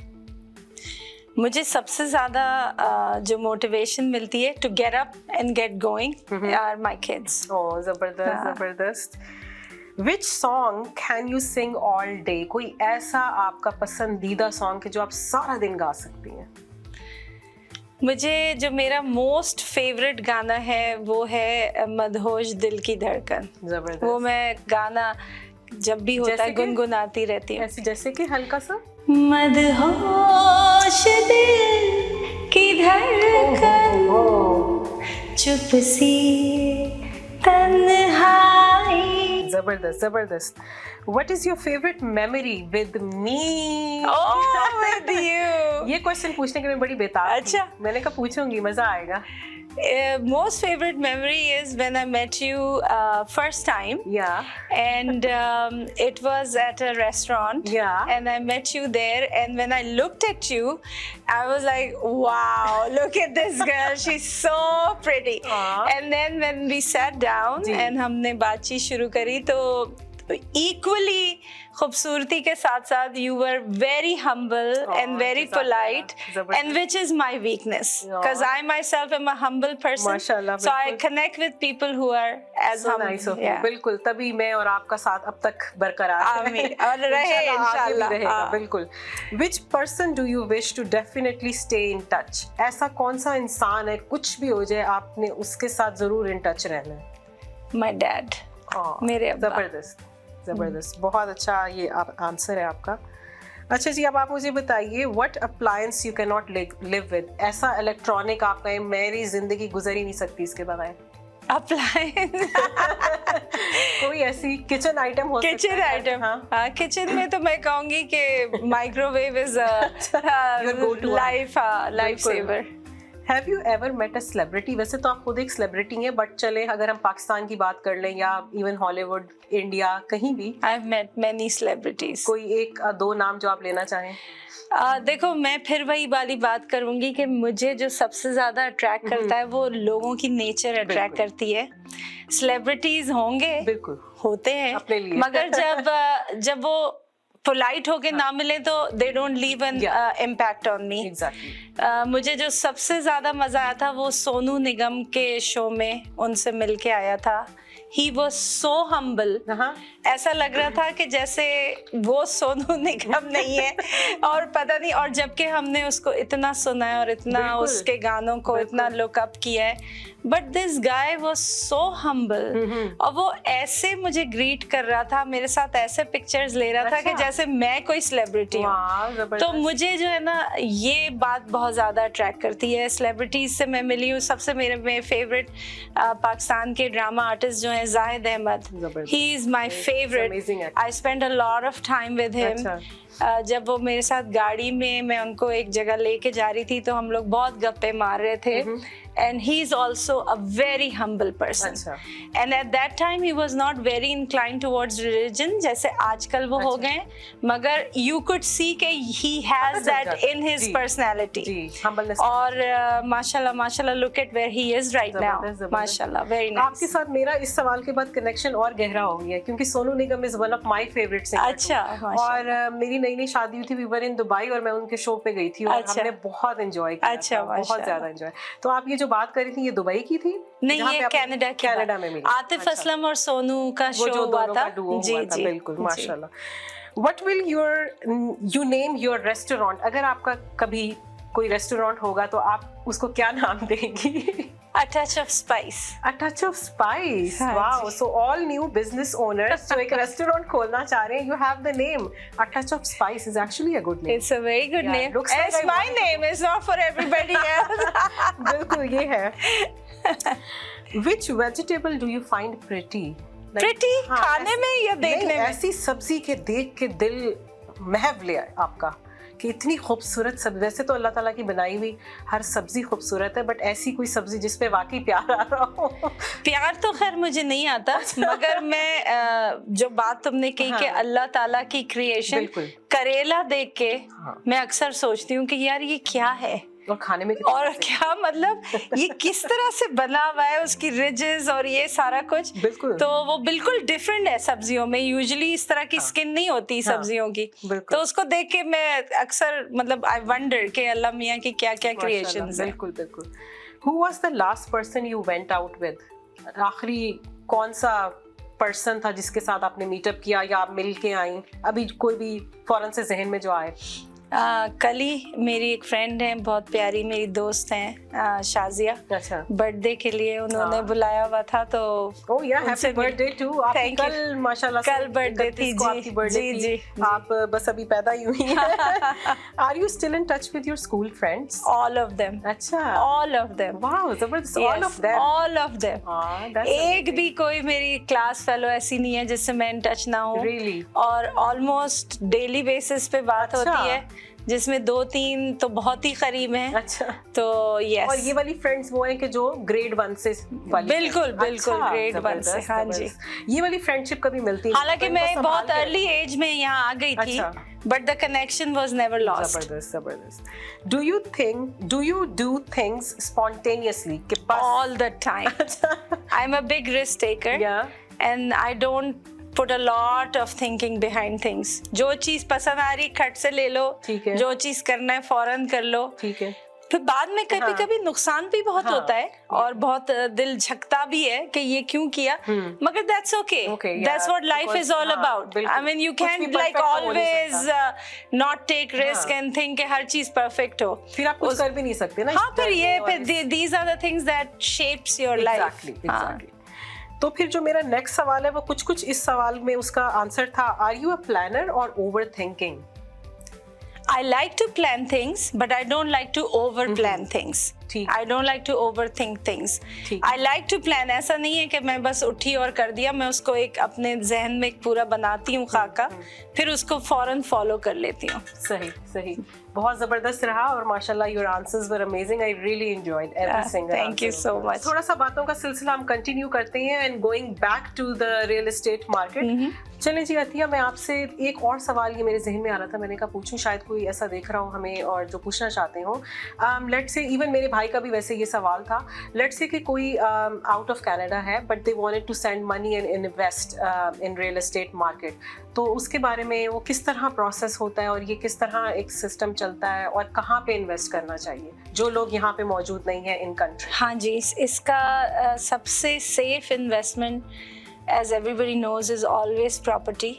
मुझे सबसे ज्यादा जो मोटिवेशन मिलती है to get up and get going are my kids. Oh, जबरदस्त जबरदस्त। Which song can you sing all day? कोई ऐसा आपका पसंदीदा सॉन्ग है जो आप सारा दिन गा सकती हैं? मुझे जो मेरा मोस्ट फेवरेट गाना है वो है मदहोश दिल की धड़कन। जबरदस्त। वो मैं गाना जब भी होता है गुनगुनाती रहती हूँ। ऐसे जैसे कि हल्का सा? मदहोश दिल की धड़कन, चुप सी तन्हाई। जबरदस्त जबरदस्त। What is your favorite memory with me? Oh, with you. ये क्वेश्चन पूछने के लिए बड़ी बेताब थी। अच्छा, मैंने कहा पूछूंगी, मजा आएगा। Most favorite memory is when I met you first time. Yeah. And it was at a restaurant. Yeah. And I met you there, and when I looked at you, I was like, wow, look at this girl. She's so pretty. And then when we sat down and हमने बातचीत शुरू करी, तो equally खूबसूरती के साथ साथ you were very humble and very polite, and which is my weakness, because I myself am a humble person, so I connect with people who are as humble. Nice of you. बिल्कुल, तभी मैं और आपका साथ अब तक बरकरार है और रहे इंशाल्लाह। बिल्कुल। Which person do you wish to definitely stay in touch? ऐसा कौन सा इंसान है, कुछ भी हो जाए, आपने उसके साथ जरूर इन टच रहना है? My dad. मेरे अब्बा। जबरदस्त जबरदस्त, बहुत अच्छा ये आंसर है आपका। अच्छा जी, अब आप मुझे बताइए, what appliance you can not live with? ऐसा इलेक्ट्रॉनिक आप कहें मेरी जिंदगी गुजर ही नहीं सकती इसके बगैर? अप्लायंस कोई ऐसी किचन आइटम हो सकता है? किचन आइटम, हाँ, किचन में तो मैं कहूँगी कि microwave is life saver. Have you ever met a celebrity? वैसे तो आप खुद एक सेलिब्रिटी हैं, बट चले अगर हम पाकिस्तान की बात कर लें या इवन हॉलीवुड, इंडिया, कहीं भी I have met many celebrities. कोई एक दो नाम जो आप लेना चाहें? देखो, मैं फिर वही वाली बात करूंगी कि मुझे जो सबसे ज्यादा अट्रैक्ट करता है वो लोगों की नेचर अट्रैक्ट करती है। सेलिब्रिटीज होंगे, बिल्कुल होते हैं अपने लिए। मगर जब वो पोलाइट होके ना मिले तो they don't leave an impact on me. Exactly. मुझे जो सबसे ज्यादा मजा आया था वो सोनू निगम के शो में उनसे मिलके आया था। He was so humble. ऐसा लग रहा था कि जैसे वो सोनू निगम नहीं है और पता नहीं, और जबकि हमने उसको इतना सुना है और इतना उसके गानों को इतना लुक अप किया है, but this guy was so humble और वो ऐसे मुझे ग्रीट कर रहा था, मेरे साथ ऐसे पिक्चर्स ले रहा था कि जैसे मैं कोई सेलिब्रिटी हूँ। तो मुझे जो है ना ये बात बहुत ज्यादा अट्रैक्ट करती है। सेलिब्रिटीज से मैं मिली हूँ, सबसे मेरे फेवरेट पाकिस्तान के ड्रामा आर्टिस्ट जो हैं Zahid Ahmed, he is my favourite. I spend a lot of time with him. जब वो मेरे साथ गाड़ी में, मैं उनको एक जगह लेके जा रही थी तो हम लोग बहुत गप्पे मार रहे थे। And he is also a very humble person. And at that time he was not very inclined towards religion जैसे आजकल वो हो गए, मगर you could see कि he has that in his personality. और माशाल्लाह look at where he is right now. माशाल्लाह, very nice. आपके साथ मेरा इस सवाल के बाद कनेक्शन और गहरा हो गया क्योंकि Sonu Nigam is one of my favorite singers. अच्छा, और मेरी नई शादी हुई थी, we were in दुबई और मैं उनके शो पे गई थी और हमने बहुत एंजॉय किया। अच्छा, बहुत ज्यादा एंजॉय। तो आप ये जो बात कर रही थी ये दुबई की थी? नहीं, ये कनाडा में मिली। आतिफ असलम और सोनू का शो हुआ था। जी जी, बिल्कुल, माशाल्लाह। What will you name your restaurant? अगर आपका कभी कोई रेस्टोरेंट होगा तो आप उसको क्या नाम देंगी? A touch of spice. A touch of spice. Wow. So all new business owners जो एक रेस्टोरेंट खोलना चाह रहे हैं, you have the name. A touch of spice is actually a good name. It's a very good name. It's my name. It's not for everybody else. बिल्कुल ये है। Which vegetable do you find pretty? Pretty? खाने में या देखने में? ऐसी सब्जी के देख के दिल महव ले आपका कि इतनी खूबसूरत सब्जी। वैसे तो अल्लाह ताला की बनाई हुई हर सब्जी खूबसूरत है, बट ऐसी कोई सब्जी जिस पे वाकई प्यार आ रहा हो। प्यार तो खैर मुझे नहीं आता, मगर मैं जो बात तुमने कही कि अल्लाह ताला की क्रिएशन, करेला देख के मैं अक्सर सोचती हूँ कि यार ये क्या है और खाने में और क्या मतलब ये किस तरह से बना हुआ है, उसकी रिजेस और ये सारा कुछ। तो वो बिल्कुल डिफरेंट है सब्जियों में। यूजुअली इस तरह की स्किन नहीं होती सब्जियों की। तो उसको देख के मैं अक्सर मतलब आई वंडर कि अल्लाह मियां की क्या क्या क्रिएशंस हैं। बिल्कुल बिल्कुल। Who was the last person you went out with? आखिरी कौन सा पर्सन था जिसके साथ आपने मीटअप किया या आप मिल के आई? अभी कोई भी फौरन से जहन में जो आए? कल ही मेरी एक फ्रेंड है, बहुत प्यारी मेरी दोस्त हैं, शाजिया। अच्छा। बर्थडे के लिए उन्होंने बुलाया हुआ था तो ओह या हैप्पी बर्थडे टू। आपकी कल माशाल्लाह कल बर्थडे थी जी जी। आप बस अभी पैदा ही हुई हैं। Are you still in touch with your school friends? All of them. अच्छा, ऑल ऑफ देम। वाओ, जबरदस्त। All of them, all of them. एक भी कोई मेरी क्लास फेलो ऐसी नहीं है जिससे मैं इन टच ना हूँ। रियली? और ऑलमोस्ट डेली बेसिस पे बात होती है, जिसमें 2-3 तो बहुत ही करीब हैं। अच्छा। तो यस। और ये वाली फ्रेंड्स वो हैं कि जो ग्रेड 1 से वाली? बिल्कुल बिल्कुल, ग्रेड 1 से। हाँ जी। ये वाली फ्रेंडशिप कभी मिलती है? हालांकि मैं बहुत अर्ली एज में यहाँ आ गई थी, but the connection was never lost. जबरदस्त। Do you do things spontaneously? All the time. I'm a big risk taker. Yeah. And I don't put a lot of thinking behind things. जो चीज पसंद आ रही खट से ले लो, जो चीज करना है फौरन कर लो। ठीक है। फिर बाद में कभी कभी नुकसान भी बहुत होता है और बहुत दिल झकता भी है कि ये क्यों किया, मगर that's okay. That's what life is all about. I mean you can't like always not take risk and think कि हर चीज perfect हो। फिर आप कुछ कर भी नहीं सकते ना। हाँ, फिर these are the things that shapes your life. Exactly. तो फिर जो मेरा नेक्स्ट सवाल है वो कुछ इस सवाल में उसका आंसर था, आर यू अ प्लानर और over thinking? I like to plan things, but I don't like to over plan things. ठीक। I don't like to overthink things. ठीक। I like to plan. ऐसा नहीं है कि मैं बस उठी और कर दिया, मैं उसको एक अपने जहन में एक पूरा बनाती हूँ खाका, फिर उसको फौरन फॉलो कर लेती हूँ। सही सही, बहुत जबरदस्त रहा और माशाल्लाह your answers were amazing, I really enjoyed every single. Thank you so much. थोड़ा सा बातों का सिलसिला हम कंटिन्यू करते हैं and going back to the real estate market. चलें जी अतिया, मैं आपसे एक और सवाल ये मेरे जहन में आ रहा था, मैंने कहा पूछूं, शायद कोई ऐसा देख रहा हो हमें और जो पूछना चाहते हो। लेट्स से इवन मेरे भाई का भी वैसे ये सवाल था, लेट्स से कि कोई आउट ऑफ कनाडा है but they wanted to send money and invest in real estate market, तो उसके बारे में वो किस तरह प्रोसेस होता है और ये किस तरह एक सिस्टम चलता है और कहाँ पे इन्वेस्ट करना चाहिए जो लोग यहाँ पे मौजूद नहीं है इन कंट्री? हाँ जी, इसका सबसे safe investment as everybody knows is always property.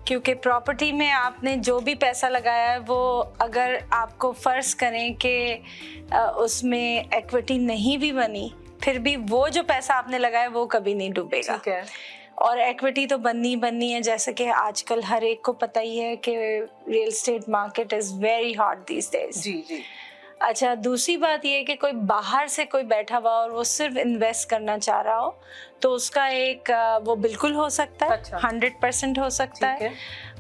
क्योंकि प्रॉपर्टी में आपने जो भी पैसा लगाया है वो अगर आपको फर्ज करें कि उसमें इक्विटी नहीं भी बनी, फिर भी वो जो पैसा आपने लगाया वो कभी नहीं डूबेगा। ठीक है। और इक्विटी तो बननी है, जैसे कि आजकल हर एक को पता ही है कि real estate market is very hot these days. जी जी। अच्छा, दूसरी बात ये है कि कोई बाहर से कोई बैठा हुआ और वो सिर्फ इन्वेस्ट करना चाह रहा हो तो उसका एक वो बिल्कुल हो सकता है। अच्छा। 100% हो सकता है।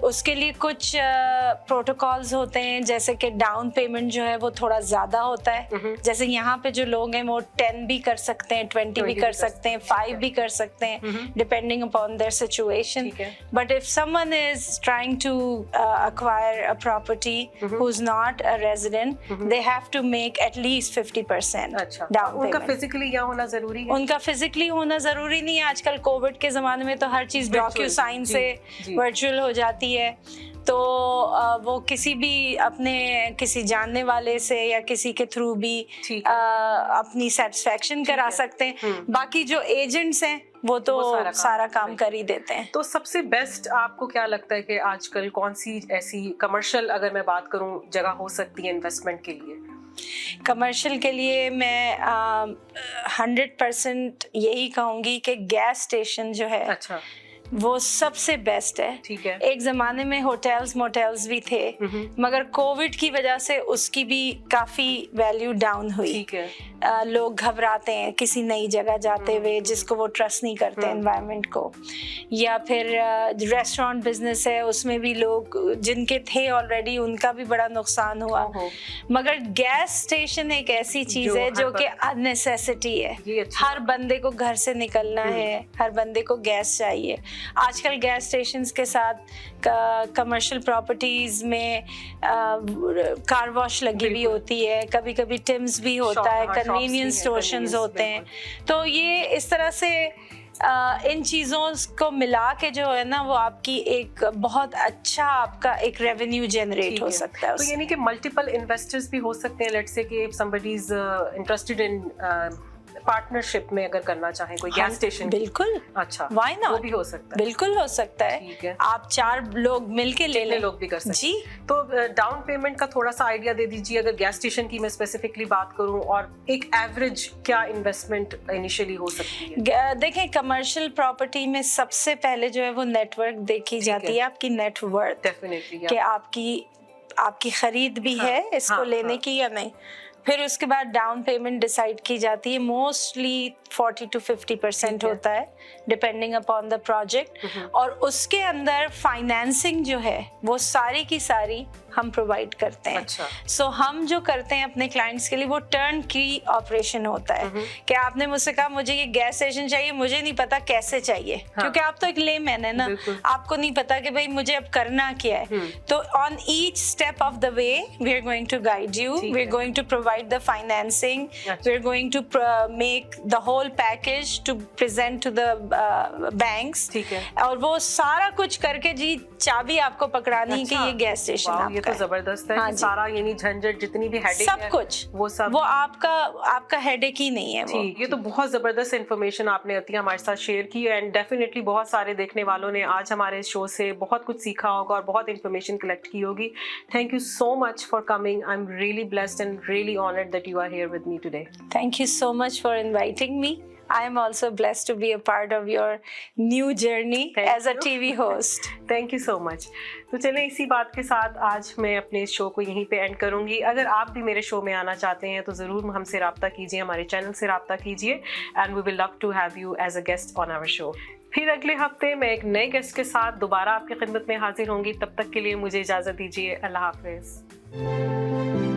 उसके लिए कुछ प्रोटोकॉल्स होते हैं, जैसे कि डाउन पेमेंट जो है वो थोड़ा ज़्यादा होता है। जैसे यहाँ पे जो लोग हैं वो 10 भी कर सकते हैं, 20 भी कर सकते हैं, 5 भी कर सकते हैं, depending upon their situation. But if someone is trying to acquire a property who's not a resident, they have to make at least 50% down उनका payment. फिजिकली यहाँ होना जरूरी है? उनका फिजिकली होना जरूरी नहीं है। आजकल कोविड के जमाने में तो हर चीज डॉक्यू साइन से वर्चुअल हो जाती है, तो वो किसी भी अपने किसी जानने वाले से या किसी के थ्रू भी अपनी सेटिस्फेक्शन करा सकते हैं। बाकी जो एजेंट्स हैं वो तो सारा काम कर ही देते हैं। तो सबसे बेस्ट आपको क्या लगता है कि आजकल कौन सी ऐसी कमर्शियल, अगर मैं बात करूं, जगह हो सकती है इन्वेस्टमेंट के लिए? कमर्शियल के लिए मैं 100% यही कहूँगी कि गैस स्टेशन जो है अच्छा वो सबसे बेस्ट है। ठीक है। एक ज़माने में होटल्स मोटेल्स भी थे, मगर कोविड की वजह से उसकी भी काफ़ी वैल्यू डाउन हुई। ठीक है। लोग घबराते हैं किसी नई जगह जाते हुए जिसको वो ट्रस्ट नहीं करते एनवायरनमेंट को, या फिर रेस्टोरेंट बिजनेस है उसमें भी लोग जिनके थे ऑलरेडी उनका भी बड़ा नुकसान हुआ। मगर गैस स्टेशन एक ऐसी चीज़ है जो कि नेसेसिटी है। हर बंदे को घर से निकलना है, हर बंदे को गैस चाहिए। आजकल गैस स्टेशंस के साथ कमर्शियल प्रॉपर्टीज में कार वॉश लगी भी होती है, कभी कभी टिम्स भी होता है, कन्वीनियंस स्टोर्स होते हैं। तो ये इस तरह से इन चीज़ों को मिला के जो है ना वो आपकी एक बहुत अच्छा आपका एक रेवेन्यू जनरेट हो सकता है। तो यानी कि मल्टीपल इन्वेस्टर्स भी हो सकते हैं, लेट्स से कि if somebody is interested in partnership में अगर करना चाहें कोई गैस स्टेशन। बिल्कुल। अच्छा, व्हाई नॉट? वो भी हो सकता है। बिल्कुल हो सकता है। ठीक है। आप 4 लोग मिलके ले लें, लोग भी कर सकते हैं। जी। तो डाउन पेमेंट का थोड़ा सा आइडिया दे दीजिए, अगर गैस स्टेशन की मैं स्पेसिफिकली बात करूं, और एक एवरेज क्या इन्वेस्टमेंट इनिशियली हो सकती है? देखें, कमर्शियल प्रॉपर्टी में सबसे पहले जो है वो नेटवर्क देखी जाती है, आपकी नेटवर्थ। डेफिनेटली। कि आपकी खरीद भी है इसको लेने की या नहीं। फिर उसके बाद डाउन पेमेंट डिसाइड की जाती है, मोस्टली 40 to 50% होता है डिपेंडिंग अपॉन द प्रोजेक्ट। और उसके अंदर फाइनेंसिंग जो है वो सारी की सारी हम प्रोवाइड करते हैं। अच्छा। सो हम जो करते हैं अपने क्लाइंट्स के लिए वो टर्न की ऑपरेशन होता है कि आपने मुझसे कहा मुझे ये गैस स्टेशन चाहिए, मुझे नहीं पता कैसे चाहिए। क्योंकि आप तो एक लेमैन है ना, आपको नहीं पता कि भाई मुझे अब करना क्या है। तो on each step of the way we are going to guide you, we are going to provide the financing, we are going to make the whole package to present to the banks. ठीक है। और वो सारा कुछ करके जी चाबी आपको पकड़ानी है कि ये गैस स्टेशन तो जबरदस्त है। कि सारा यानी झंझट जितनी भी हेडेक सब कुछ वो आपका हेडेक ही नहीं है। ठीक, ये तो बहुत जबरदस्त इन्फॉर्मेशन आपने अतिया हमारे साथ शेयर की, एंड डेफिनेटली बहुत सारे देखने वालों ने आज हमारे शो से बहुत कुछ सीखा होगा और बहुत इन्फॉर्मेशन कलेक्ट की होगी। Thank you so much for coming. I am really blessed and really honoured that you are here with me today. Thank you so much for inviting me. I am also blessed to be a part of your new journey as a TV host. Thank you so much. तो चलिए इसी बात के साथ आज मैं अपने show को यहीं पे एंड करूंगी। अगर आप भी मेरे शो में आना चाहते हैं तो ज़रूर हमसे रब्ता कीजिए, हमारे चैनल से रब्ता कीजिए, and we will love to have you as a guest on our show. फिर अगले हफ्ते मैं एक नए गेस्ट के साथ दोबारा आपकी खिदमत में हाजिर होंगी। तब तक के लिए मुझे इजाज़त दीजिए। अल्लाह हाफिज़।